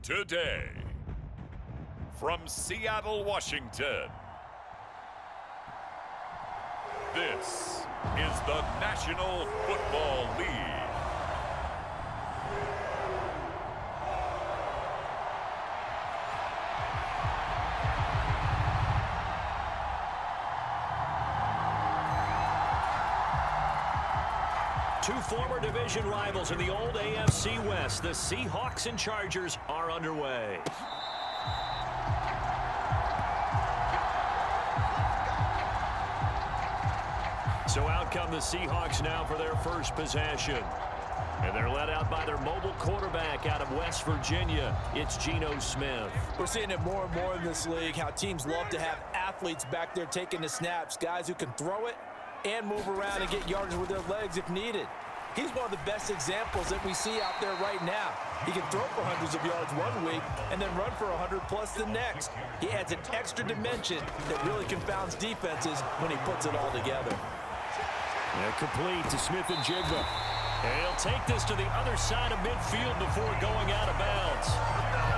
Today, from Seattle, Washington, this is the National Football League. Two former division rivals in the old AFC West, the Seahawks and Chargers, are underway. So out come the Seahawks now for their first possession. And they're led out by their mobile quarterback out of West Virginia. It's Geno Smith. We're seeing it more and more in this league, how teams love to have athletes back there taking the snaps, guys who can throw it and move around and get yardage with their legs if needed. He's one of the best examples that we see out there right now. He can throw for hundreds of yards one week and then run for 100+ the next. He adds an extra dimension that really confounds defenses when he puts it all together. And complete to Smith and Jigba. And he'll take this to the other side of midfield before going out of bounds.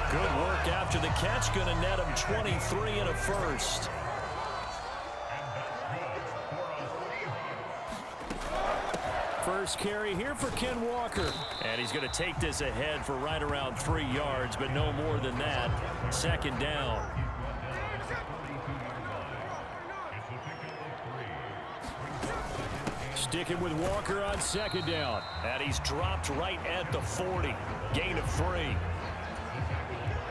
Good work after the catch. Going to net him 23 and a first. First carry here for Ken Walker. And he's going to take this ahead for right around 3 yards, but no more than that. Second down. Sticking with Walker on second down. And he's dropped right at the 40. Gain of 3.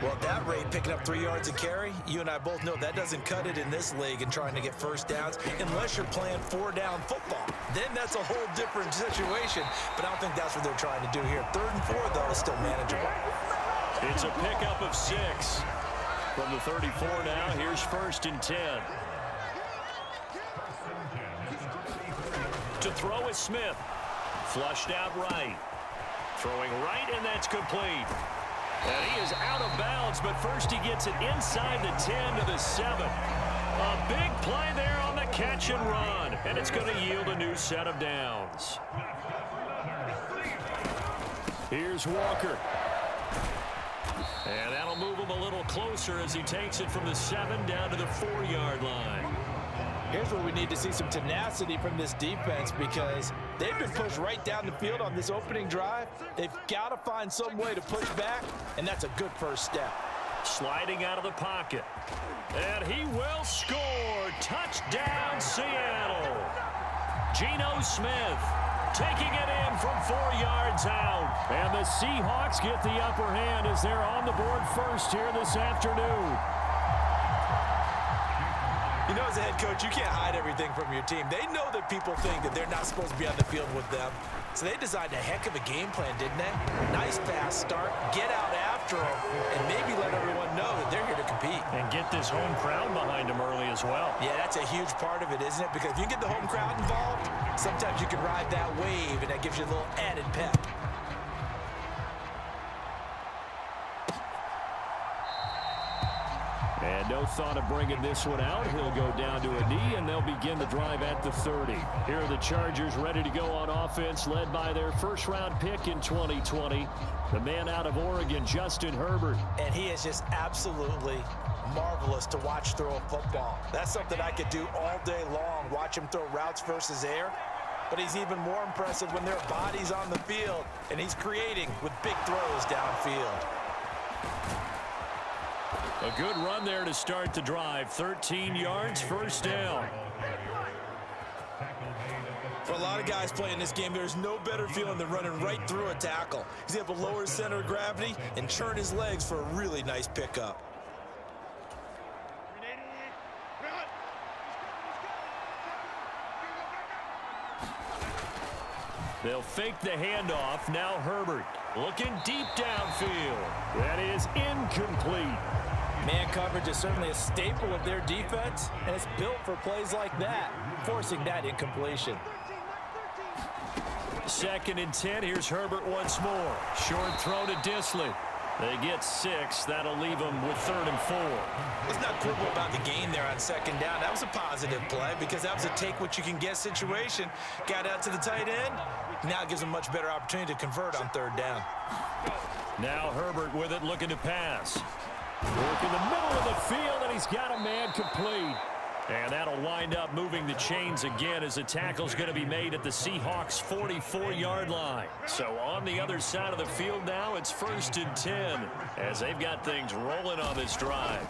Well, at that rate, picking up 3 yards a carry, you and I both know that doesn't cut it in this league and trying to get first downs unless you're playing 4-down football. Then that's a whole different situation, but I don't think that's what they're trying to do here. 3rd and 4, though, is still manageable. It's a pickup of 6. From the 34 now, here's 1st and 10. To throw is Smith. Flushed out right. Throwing right, and that's complete. And he is out of bounds, but first he gets it inside the 10 to the 7. A big play there on the catch and run, and it's going to yield a new set of downs. Here's Walker. And that'll move him a little closer as he takes it from the 7 down to the 4-yard line. Here's where we need to see some tenacity from this defense because they've been pushed right down the field on this opening drive. They've got to find some way to push back, and that's a good first step. Sliding out of the pocket. And he will score. Touchdown, Seattle. Geno Smith taking it in from 4 yards out. And the Seahawks get the upper hand as they're on the board first here this afternoon. You know, as a head coach, you can't hide everything from your team. They know that people think that they're not supposed to be on the field with them. So they designed a heck of a game plan, didn't they? Nice fast start, get out after them, and maybe let everyone know that they're here to compete. And get this home crowd behind them early as well. Yeah, that's a huge part of it, isn't it? Because if you get the home crowd involved, sometimes you can ride that wave, and that gives you a little added pep. And no thought of bringing this one out. He'll go down to a knee, and they'll begin the drive at the 30. Here are the Chargers ready to go on offense, led by their first-round pick in 2020, the man out of Oregon, Justin Herbert. And he is just absolutely marvelous to watch throw a football. That's something I could do all day long, watch him throw routes versus air. But he's even more impressive when there are bodies on the field, and he's creating with big throws downfield. A good run there to start the drive. 13 yards, first down. For a lot of guys playing this game, there's no better feeling than running right through a tackle. He's able to lower his center of gravity and churn his legs for a really nice pickup. They'll fake the handoff. Now Herbert looking deep downfield. That is incomplete. Man coverage is certainly a staple of their defense, and it's built for plays like that, forcing that incompletion. 2nd and 10. Here's Herbert once more. Short throw to Disley. They get 6. That'll leave them with 3rd and 4. Let's not quibble about the gain there on 2nd down. That was a positive play because that was a take-what-you-can-get situation. Got out to the tight end. Now it gives them a much better opportunity to convert on 3rd down. Now Herbert with it, looking to pass. Work in the middle of the field, and he's got a man complete. And that'll wind up moving the chains again as the tackle's going to be made at the Seahawks' 44-yard line. So on the other side of the field now, it's 1st and 10 as they've got things rolling on this drive.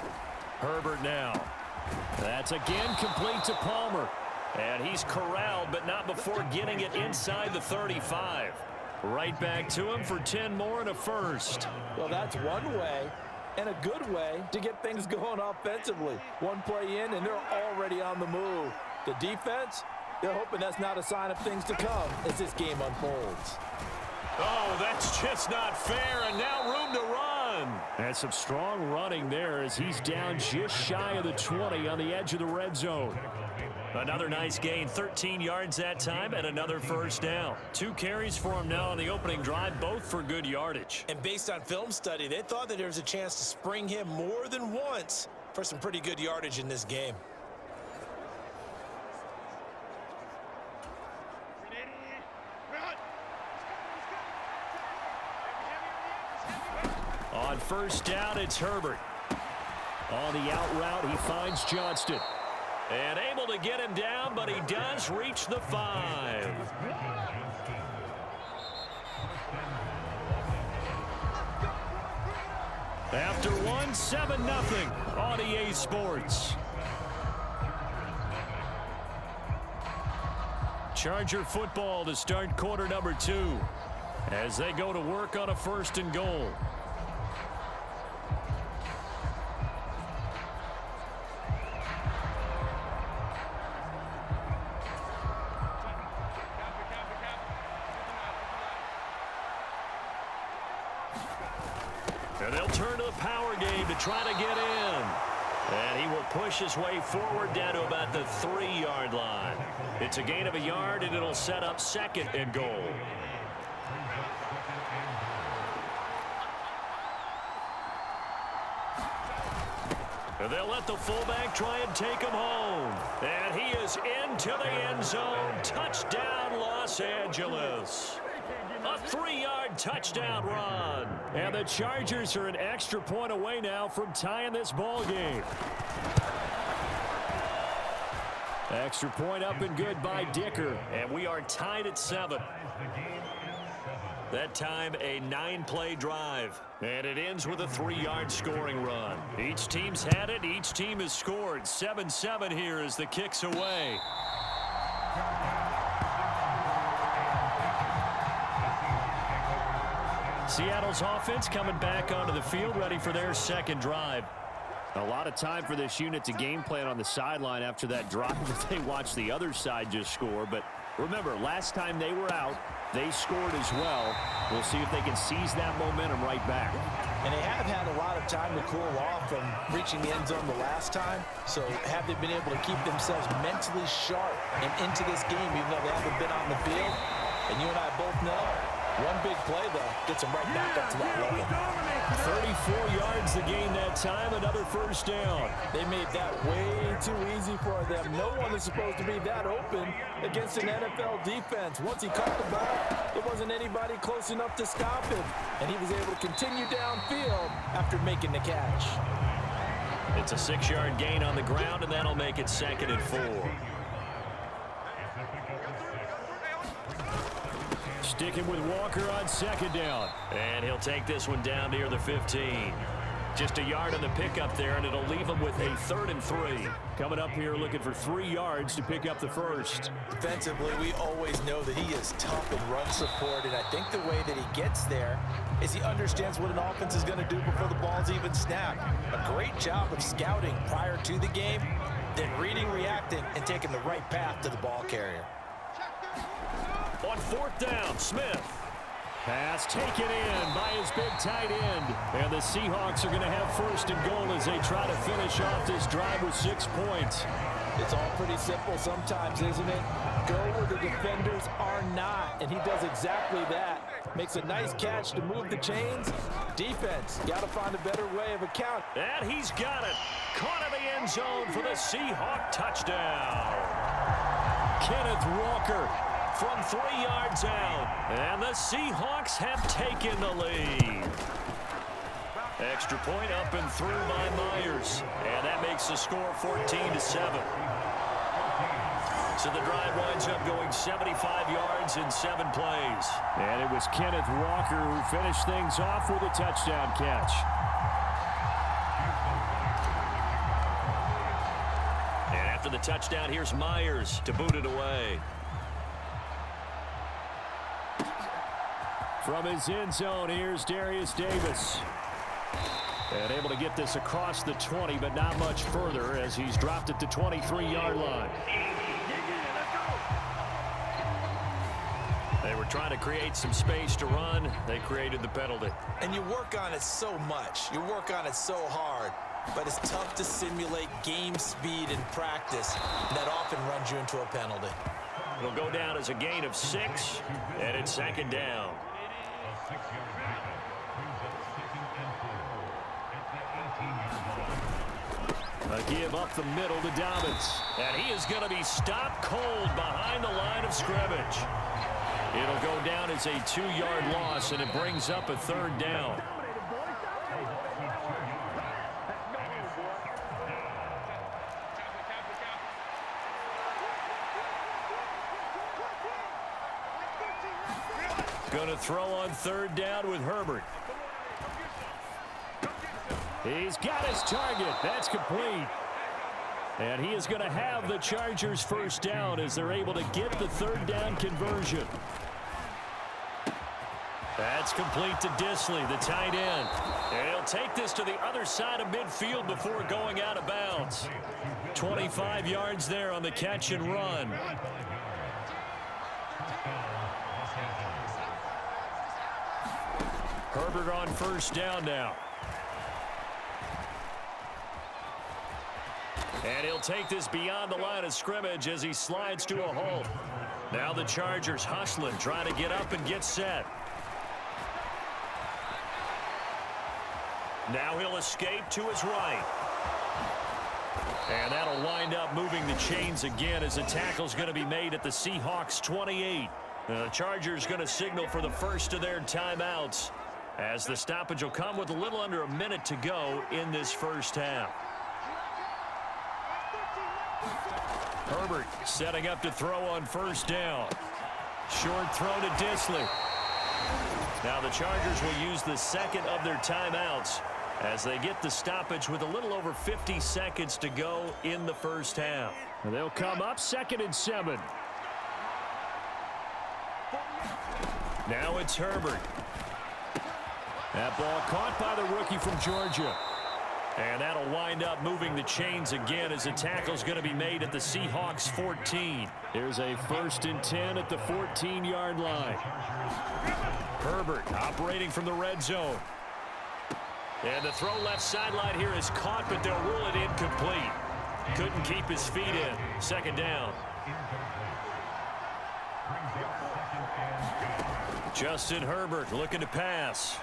Herbert now. That's again complete to Palmer. And he's corralled, but not before getting it inside the 35. Right back to him for 10 more and a first. Well, that's one way, and a good way, to get things going offensively. One play in, and they're already on the move. The defense, they're hoping that's not a sign of things to come as this game unfolds. Oh, that's just not fair, and now room to run. And some strong running there as he's down just shy of the 20 on the edge of the red zone. Another nice gain, 13 yards that time, and another first down. 2 carries for him now on the opening drive, both for good yardage. And based on film study, they thought that there was a chance to spring him more than once for some pretty good yardage in this game. On first down, it's Herbert. On the out route, he finds Johnston. And able to get him down, but he does reach the 5. After one, 7-0 on EA Sports. Charger football to start quarter number 2 as they go to work on a 1st and goal. And they'll turn to the power game to try to get in. And he will push his way forward down to about the 3-yard line. It's a gain of a yard, and it'll set up 2nd and goal. And they'll let the fullback try and take him home. And he is into the end zone. Touchdown, Los Angeles. A 3-yard touchdown run. And the Chargers are an extra point away now from tying this ball game. Extra point up and good by Dicker. And we are tied at 7. That time a 9-play drive. And it ends with a 3-yard scoring run. Each team's had it. Each team has scored. 7-7 here as the kick's away. Seattle's offense coming back onto the field, ready for their 2nd drive. A lot of time for this unit to game plan on the sideline after that drive that they watched the other side just score. But remember, last time they were out, they scored as well. We'll see if they can seize that momentum right back. And they have had a lot of time to cool off from reaching the end zone the last time. So have they been able to keep themselves mentally sharp and into this game, even though they haven't been on the field? And you and I both know, one big play, though, gets them right back up to that level. 34 yards the gain that time, another first down. They made that way too easy for them. No one is supposed to be that open against an NFL defense. Once he caught the ball, there wasn't anybody close enough to stop him. And he was able to continue downfield after making the catch. It's a 6-yard gain on the ground, and that'll make it 2nd and 4. Sticking with Walker on 2nd down. And he'll take this one down near the 15. Just a yard on the pickup there, and it'll leave him with a 3rd and 3. Coming up here looking for 3 yards to pick up the first. Defensively, we always know that he is tough in run support, and I think the way that he gets there is he understands what an offense is going to do before the ball's even snapped. A great job of scouting prior to the game, then reading, reacting, and taking the right path to the ball carrier. On 4th down, Smith. Pass taken in by his big tight end. And the Seahawks are going to have 1st and goal as they try to finish off this drive with 6 points. It's all pretty simple sometimes, isn't it? Go where the defenders are not, and he does exactly that. Makes a nice catch to move the chains. Defense, got to find a better way of account. And he's got it. Caught in the end zone for the Seahawk touchdown. Kenneth Walker from 3 yards out. And the Seahawks have taken the lead. Extra point up and through by Myers. And that makes the score 14-7. So the drive winds up going 75 yards in 7 plays. And it was Kenneth Walker who finished things off with a touchdown catch. And after the touchdown, here's Myers to boot it away. From his end zone, here's Darius Davis. And able to get this across the 20, but not much further as he's dropped at the 23-yard line. They were trying to create some space to run. They created the penalty. And you work on it so much. You work on it so hard. But it's tough to simulate game speed in practice. That often runs you into a penalty. It'll go down as a gain of 6, and it's 2nd down. A give up the middle to Dobbins. And he is going to be stopped cold behind the line of scrimmage. It'll go down as a 2-yard loss, and it brings up a 3rd down. Going to throw on 3rd down with Herbert. He's got his target. That's complete. And he is going to have the Chargers' 1st down as they're able to get the 3rd down conversion. That's complete to Disley, the tight end. And he'll take this to the other side of midfield before going out of bounds. 25 yards there on the catch and run. Herbert on 1st down now. And he'll take this beyond the line of scrimmage as he slides to a halt. Now the Chargers hustling, trying to get up and get set. Now he'll escape to his right. And that'll wind up moving the chains again as the tackle's going to be made at the Seahawks 28. The Chargers going to signal for the first of their timeouts as the stoppage will come with a little under a minute to go in this 1st half. Herbert setting up to throw on 1st down. Short throw to Disley. Now the Chargers will use the 2nd of their timeouts as they get the stoppage with a little over 50 seconds to go in the 1st half. And they'll come up 2nd and 7. Now it's Herbert. That ball caught by the rookie from Georgia. And that'll wind up moving the chains again as the tackle's going to be made at the Seahawks 14. Here's a 1st and 10 at the 14-yard line. Herbert operating from the red zone. And the throw left sideline here is caught, but they'll rule it incomplete. Couldn't keep his feet in. 2nd down. Justin Herbert looking to pass.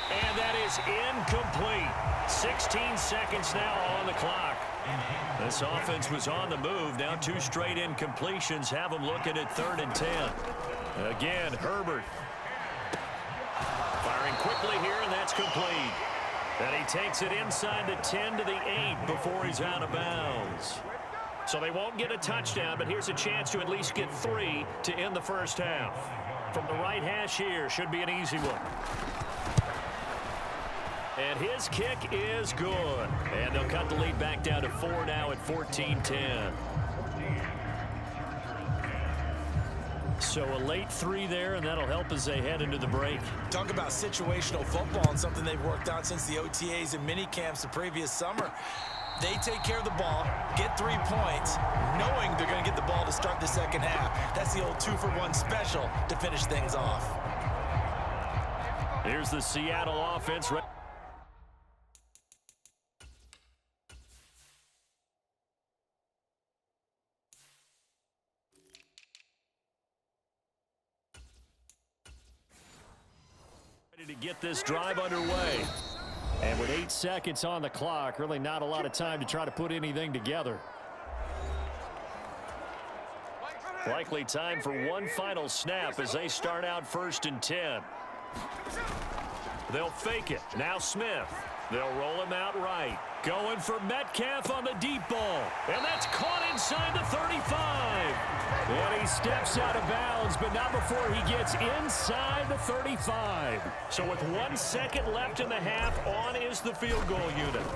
And that is incomplete. 16 seconds now on the clock. This offense was on the move. Now 2 straight incompletions have them looking at 3rd and 10. Again, Herbert. Firing quickly here, and that's complete. And he takes it inside the 10 to the 8 before he's out of bounds. So they won't get a touchdown, but here's a chance to at least get 3 to end the 1st half. From the right hash here, should be an easy one. And his kick is good. And they'll cut the lead back down to 4 now at 14-10. So a late 3 there, and that'll help as they head into the break. Talk about situational football and something they've worked on since the OTAs and mini camps the previous summer. They take care of the ball, get 3 points, knowing they're going to get the ball to start the 2nd half. That's the old 2-for-1 special to finish things off. Here's the Seattle offense. Ready to get this drive underway. And with 8 seconds on the clock, really not a lot of time to try to put anything together. Likely time for one final snap as they start out 1st and 10. They'll fake it. Now Smith. They'll roll him out right. Going for Metcalf on the deep ball. And that's caught inside the 35. And he steps out of bounds, but not before he gets inside the 35. So with 1 second left in the half, on is the field goal unit.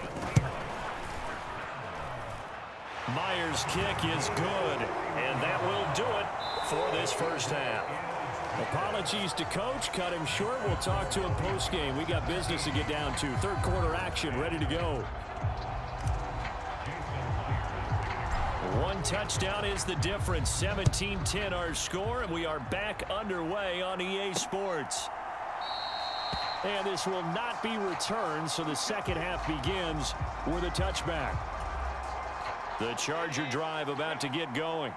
Myers' kick is good, and that will do it for this first half. Apologies to Coach. Cut him short. We'll talk to him post-game. We got business to get down to. Third quarter action ready to go. One touchdown is the difference. 17-10 our score, and we are back underway on EA Sports. And this will not be returned, so the second half begins with a touchback. The Charger drive about to get going.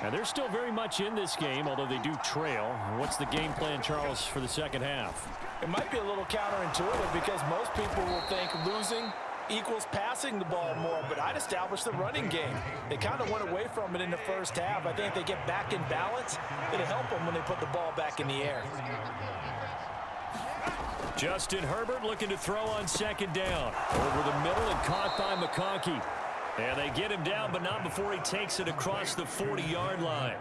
And they're still very much in this game, although they do trail. What's the game plan, Charles, for the second half? It might be a little counterintuitive because most people will think losing equals passing the ball more, but I'd establish the running game. They kind of went away from it in the first half. I think if they get back in balance, it'll help them when they put the ball back in the air. Justin Herbert looking to throw on second down. Over the middle and caught by McConkey. And they get him down, but not before he takes it across the 40-yard line.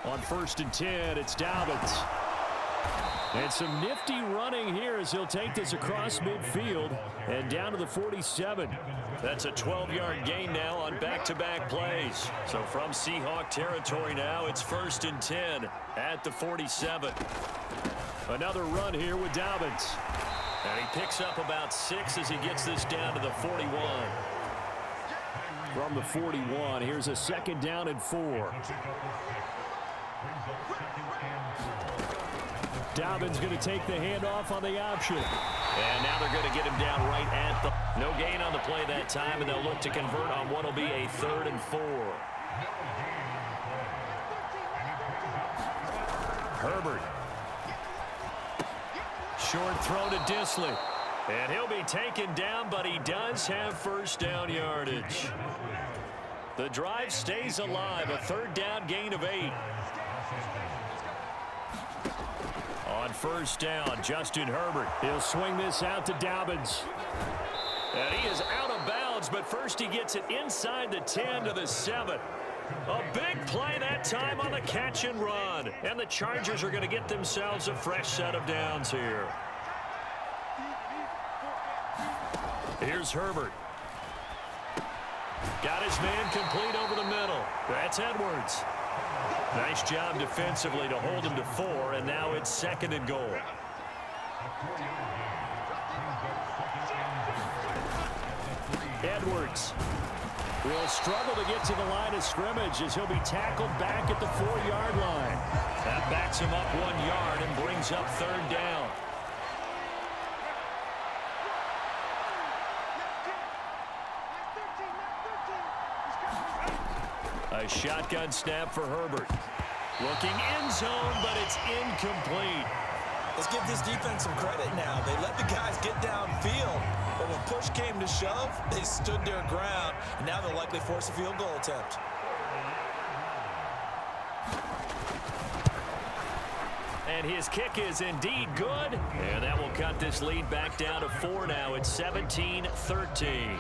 On 1st and 10, it's Dobbins. And some nifty running here as he'll take this across midfield and down to the 47. That's a 12-yard gain now on back-to-back plays. So from Seahawk territory now, it's 1st and 10 at the 47. Another run here with Dobbins. And he picks up about 6 as he gets this down to the 41. From the 41, here's a 2nd down and 4. Dobbins going to take the handoff on the option. And now they're going to get him down right at the... No gain on the play that time, and they'll look to convert on what will be a 3rd and 4. Herbert. Short throw to Disley. And he'll be taken down, but he does have first down yardage. The drive stays alive. A 3rd down gain of 8. On 1st down, Justin Herbert. He'll swing this out to Dobbins. And he is out of bounds, but first he gets it inside the 10 to the 7. A big play that time on the catch and run. And the Chargers are going to get themselves a fresh set of downs here. Here's Herbert. Got his man complete over the middle. That's Edwards. Nice job defensively to hold him to 4, and now it's 2nd and goal. Edwards will struggle to get to the line of scrimmage as he'll be tackled back at the 4-yard line. That backs him up 1 yard and brings up 3rd down. A shotgun snap for Herbert. Looking end zone, but it's incomplete. Let's give this defense some credit now. They let the guys get downfield, but when push came to shove, they stood their ground, and now they'll likely force a field goal attempt. And his kick is indeed good, and that will cut this lead back down to 4 now. It's 17-13.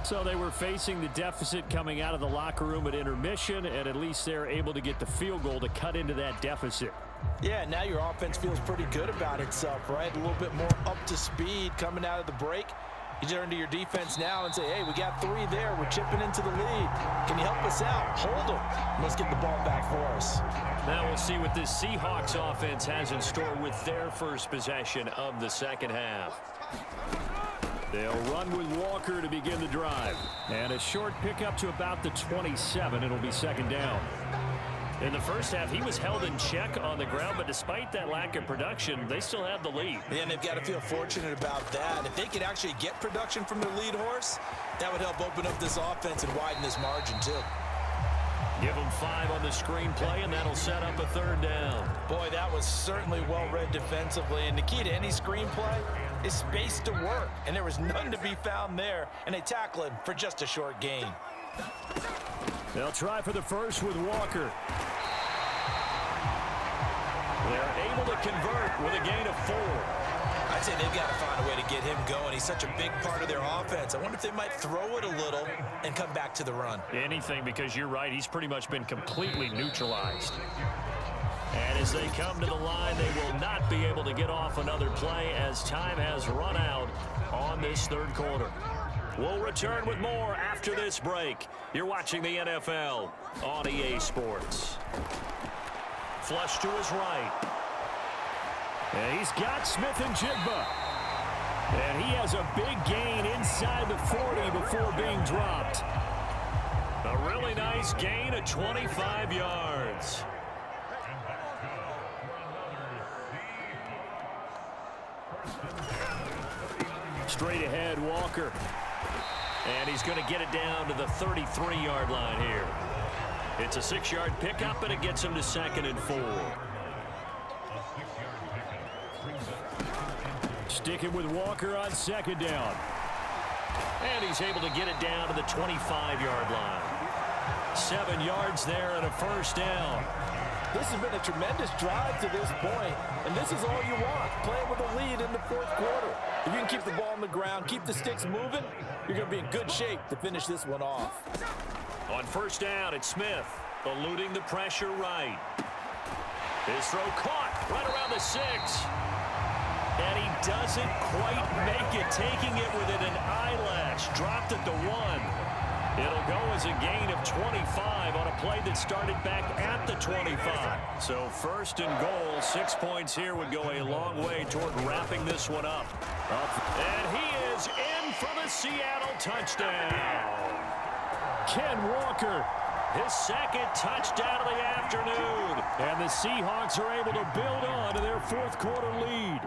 So they were facing the deficit coming out of the locker room at intermission, and at least they're able to get the field goal to cut into that deficit. Yeah, now your offense feels pretty good about itself, right? A little bit more up to speed coming out of the break. You turn to your defense now and say, hey, we got 3 there. We're chipping into the lead. Can you help us out? Hold them. Let's get the ball back for us. Now we'll see what this Seahawks offense has in store with their first possession of the second half. They'll run with Walker to begin the drive. And a short pickup to about the 27. It'll be 2nd down. In the first half, he was held in check on the ground, but despite that lack of production, they still have the lead. Yeah, and they've got to feel fortunate about that. If they could actually get production from their lead horse, that would help open up this offense and widen this margin, too. Give them 5 on the screenplay, and that'll set up a 3rd down. Boy, that was certainly well read defensively. And the key to any screenplay, is space to work, and there was none to be found there, and they tackle him for just a short gain. They'll try for the first with Walker. They're able to convert with a gain of 4. I'd say they've got to find a way to get him going. He's such a big part of their offense. I wonder if they might throw it a little and come back to the run. Anything, because you're right, he's pretty much been completely neutralized. And as they come to the line, they will not be able to get off another play as time has run out on this third quarter. We'll return with more after this break. You're watching the NFL on EA Sports. Flush to his right. And he's got Smith and Jigba. And he has a big gain inside the 40 before being dropped. A really nice gain of 25 yards. Straight ahead, Walker. And he's going to get it down to the 33-yard line here. It's a 6-yard pickup, and it gets him to 2nd and 4. Sticking with Walker on 2nd down. And he's able to get it down to the 25-yard line. 7 yards there and a first down. This has been a tremendous drive to this point, and this is all you want, playing with a lead in the fourth quarter. If you can keep the ball on the ground, keep the sticks moving, you're going to be in good shape to finish this one off. On first down, it's Smith, eluding the pressure right. His throw caught right around the 6. And he doesn't quite make it, taking it within an eyelash. Dropped at the 1. It'll go as a gain of 25 on a play that started back at the 25. So first and goal, 6 points here would go a long way toward wrapping this one up. And he is in for the Seattle touchdown. Ken Walker, His 2nd touchdown of the afternoon. and the Seahawks are able to build on to their fourth quarter lead.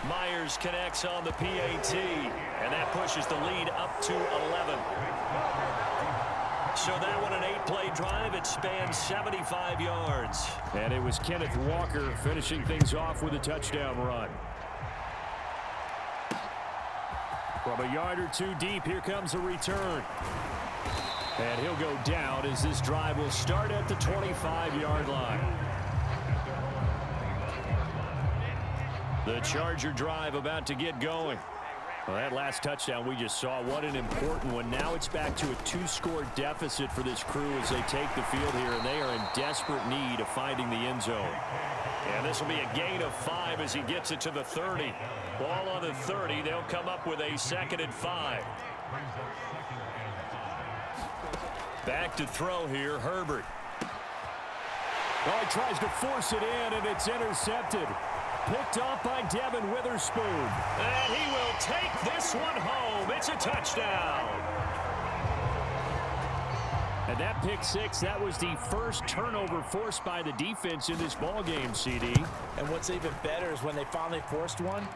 Myers connects on the PAT, and that pushes the lead up to 11. So that one, an 8-play drive. It spans 75 yards. And it was Kenneth Walker finishing things off with a touchdown run. From a yard or 2 deep, here comes a return. And he'll go down as this drive will start at the 25-yard line. The Charger drive about to get going. Well, that last touchdown we just saw, what an important one. Now it's back to a 2-score deficit for this crew as they take the field here, and they are in desperate need of finding the end zone. And this will be a gain of 5 as he gets it to the 30. Ball on the 30. They'll come up with a 2nd and 5. Back to throw here, Herbert. Oh, he tries to force it in, and it's intercepted. Picked off by Devin Witherspoon. And he will take this one home. It's a touchdown. And that pick 6, that was the first turnover forced by the defense in this ballgame, CD. And what's even better is when they finally forced one,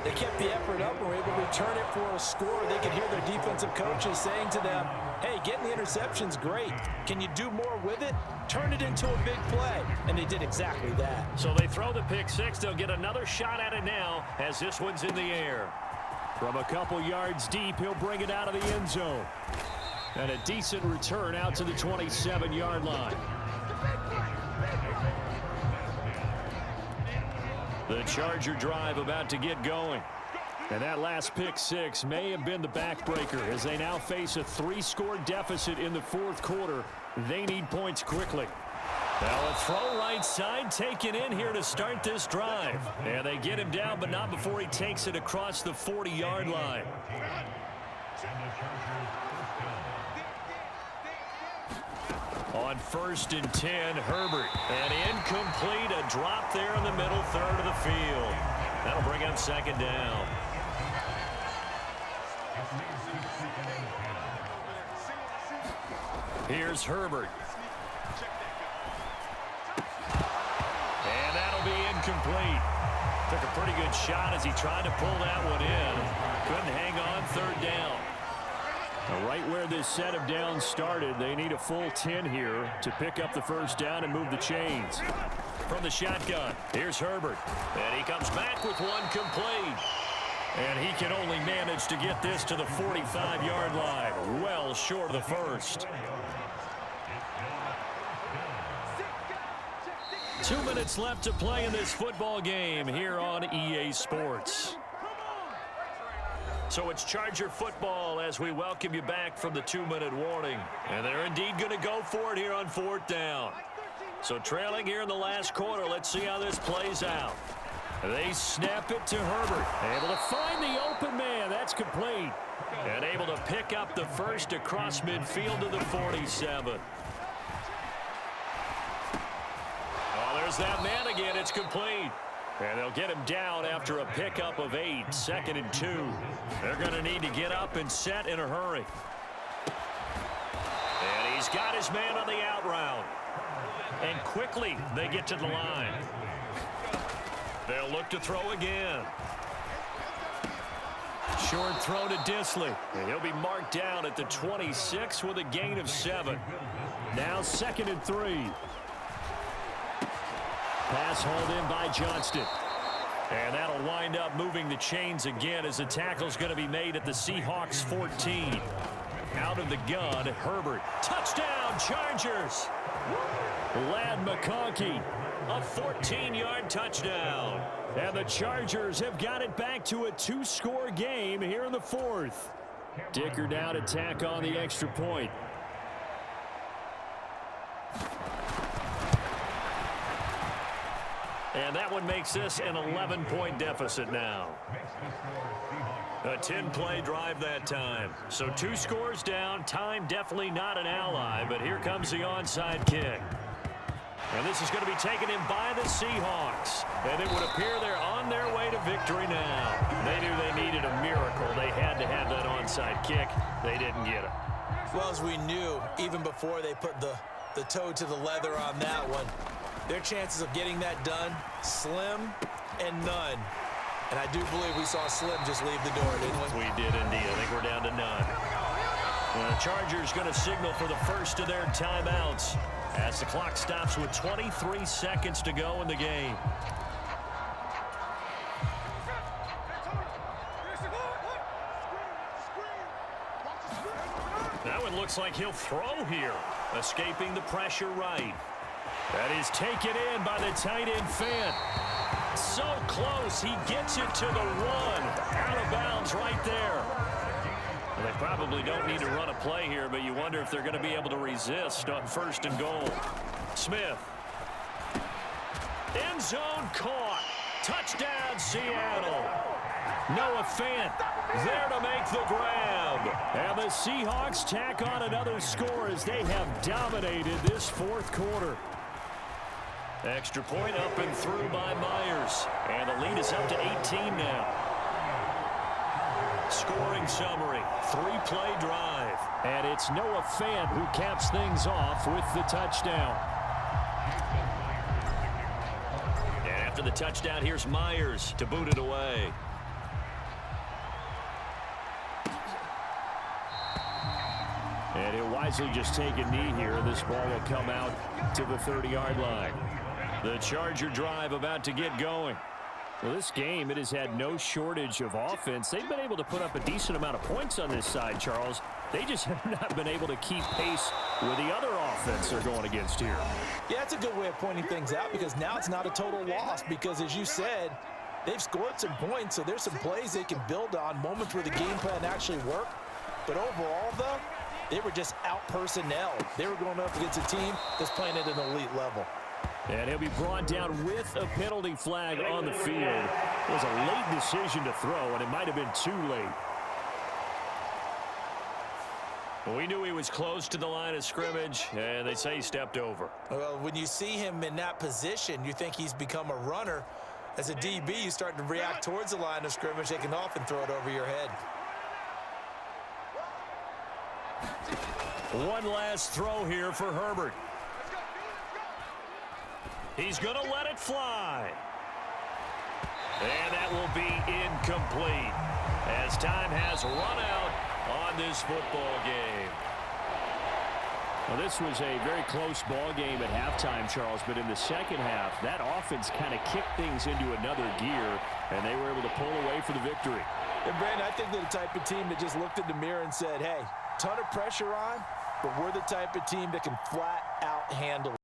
they kept the effort up and were able to return it for a score. They could hear their defensive coaches saying to them, hey, getting the interception's great. Can you do more with it? Turn it into a big play. And they did exactly that. So they throw the pick 6. They'll get another shot at it now as this one's in the air. From a couple yards deep, he'll bring it out of the end zone. And a decent return out to the 27-yard line. The Charger drive about to get going. And that last pick 6 may have been the backbreaker as they now face a 3-score deficit in the fourth quarter. They need points quickly. Now a throw right side taken in here to start this drive. And they get him down, but not before he takes it across the 40-yard line. On 1st and 10, Herbert. And incomplete, a drop there in the middle third of the field. That'll bring him 2nd down. Here's Herbert. And that'll be incomplete. Took a pretty good shot as he tried to pull that one in. Couldn't hang on, 3rd down. Now, right where this set of downs started, they need a full 10 here to pick up the first down and move the chains. from the shotgun. Here's Herbert. And he comes back with one complete. And he can only manage to get this to the 45-yard line. Well short of the first. 2 minutes left to play in this football game here on EA Sports. So it's Charger football as we welcome you back from the 2-minute warning. And they're indeed going to go for it here on 4th down. So trailing here in the last quarter, let's see how this plays out. They snap it to Herbert. Able to find the open man. That's complete. And able to pick up the first across midfield to the 47. There's that man again. It's complete. And they'll get him down after a pickup of 8. 2nd and 2. They're going to need to get up and set in a hurry. And he's got his man on the out route. And quickly they get to the line. They'll look to throw again. Short throw to Disley. And he'll be marked down at the 26 with a gain of 7. Now 2nd and 3. Pass hauled in by Johnston. And that'll wind up moving the chains again as the tackle's going to be made at the Seahawks 14. Out of the gun, Herbert. Touchdown, Chargers. Ladd McConkey, a 14-yard touchdown. And the Chargers have got it back to a 2-score game here in the 4th. Dicker down to tack on the extra point. And that one makes this an 11-point deficit now. A 10-play drive that time. So 2 scores down. Time definitely not an ally, but here comes the onside kick. And this is going to be taken in by the Seahawks. And it would appear they're on their way to victory now. They knew they needed a miracle. They had to have that onside kick. They didn't get it. Well, as we knew, even before they put the toe to the leather on that one, their chances of getting that done, slim and none. And I do believe we saw Slim just leave the door, didn't we? We did indeed. I think we're down to none. And the Chargers going to signal for the first of their timeouts as the clock stops with 23 seconds to go in the game. That one looks like he'll throw here, escaping the pressure right. That is taken in by the tight end Fant. So close, he gets it to the 1. Out of bounds right there. Well, they probably don't need to run a play here, but you wonder if they're going to be able to resist on 1st and goal. Smith. End zone caught. Touchdown, Seattle. Noah Fant there to make the grab. And the Seahawks tack on another score as they have dominated this 4th quarter. Extra point up and through by Myers. And the lead is up to 18 now. Scoring summary, 3-play drive. And it's Noah Fant who caps things off with the touchdown. And after the touchdown, here's Myers to boot it away. And he'll wisely just take a knee here. This ball will come out to the 30-yard line. The Charger drive about to get going. Well, this game, it has had no shortage of offense. They've been able to put up a decent amount of points on this side, Charles. They just have not been able to keep pace with the other offense they're going against here. Yeah, that's a good way of pointing things out because now it's not a total loss because, as you said, they've scored some points, so there's some plays they can build on, moments where the game plan actually worked. But overall, though, they were just out-personnel. They were going up against a team that's playing at an elite level. And he'll be brought down with a penalty flag on the field. It was a late decision to throw, and it might have been too late. We knew he was close to the line of scrimmage, and they say he stepped over. Well, when you see him in that position, you think he's become a runner. As a DB, you start to react towards the line of scrimmage. They can often throw it over your head. One last throw here for Herbert. He's going to let it fly. And that will be incomplete as time has run out on this football game. Well, this was a very close ball game at halftime, Charles, but in the second half, that offense kind of kicked things into another gear, and they were able to pull away for the victory. And, Brandon, I think they're the type of team that just looked in the mirror and said, hey, ton of pressure on, but we're the type of team that can flat out handle it.